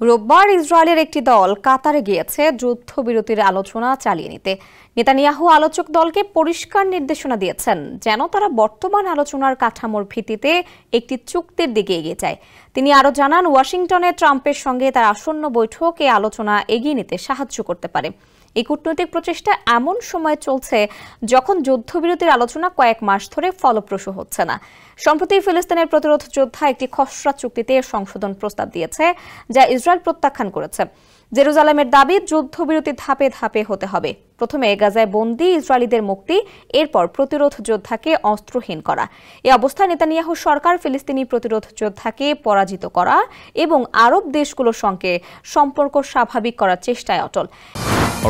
রোববার ইসরায়েলের একটি দল কাতারে গিয়েছে যুদ্ধবিরতির আলোচনা চালিয়ে নিতে। নেতানিয়াহু আলোচক দলকে পরিষ্কার নির্দেশনা দিয়েছেন যেন তারা বর্তমান আলোচনার কাঠামোর ভিত্তিতে একটি চুক্তির দিকে এগিয়ে যায়। তিনি আরও জানান, ওয়াশিংটনে ট্রাম্পের সঙ্গে তার আসন্ন বৈঠক এই আলোচনা এগিয়ে নিতে সাহায্য করতে পারে। এই কূটনৈতিক প্রচেষ্টা এমন সময় চলছে যখন যুদ্ধবিরতির আলোচনা কয়েক মাস ধরে ফলপ্রসূ হচ্ছে না। সম্প্রতি ফিলিস্তিনের প্রতিরোধ যোদ্ধা একটি খসড়া চুক্তিতে সংশোধন প্রস্তাব দিয়েছে, যা ইসরায়েল প্রত্যাখ্যান করেছে। জেরুজালেমের দাবি, যুদ্ধবিরতি ধাপে ধাপে হতে হবে। প্রথমে গাজায় বন্দী ইসরায়েলিদের মুক্তি, এরপর প্রতিরোধ যোদ্ধাকে অস্ত্রহীন করা। এই অবস্থায় নেতানিয়াহু সরকার ফিলিস্তিনি প্রতিরোধ যোদ্ধাকে পরাজিত করা এবং আরব দেশগুলোর সঙ্গে সম্পর্ক স্বাভাবিক করার চেষ্টায় অটল।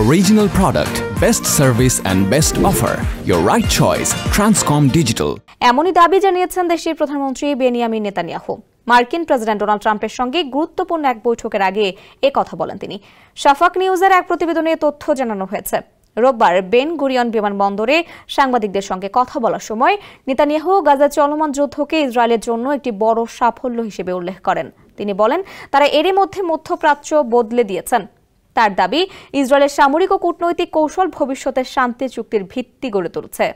Original product, best service and best offer. Your right choice, Transcom Digital. এমনই দাবি জানিয়েছেন দেশটির প্রধানমন্ত্রী বেনিয়ামিন নেতানিয়াহু। মার্কিন প্রেসিডেন্ট ডোনাল্ড ট্রাম্পের সঙ্গে গুরুত্বপূর্ণ এক বৈঠকের আগে এ কথা বলেন তিনি। শাফাক নিউজের এক প্রতিবেদনে তথ্য জানানো হয়েছে। রোববার বেন গুরিয়ন বিমানবন্দরে সাংবাদিকদের সঙ্গে কথা বলার সময় নেতানিয়াহু গাজার চলমান যুদ্ধকে ইসরায়েলের জন্য একটি বড় সাফল্য হিসেবে উল্লেখ করেন। তিনি বলেন, তারা এরই মধ্যে মধ্যপ্রাচ্য বদলে দিয়েছেন। তার দাবি, ইসরায়েলের সামরিক ও কূটনৈতিক কৌশল ভবিষ্যতের শান্তি চুক্তির ভিত্তি গড়ে তুলছে।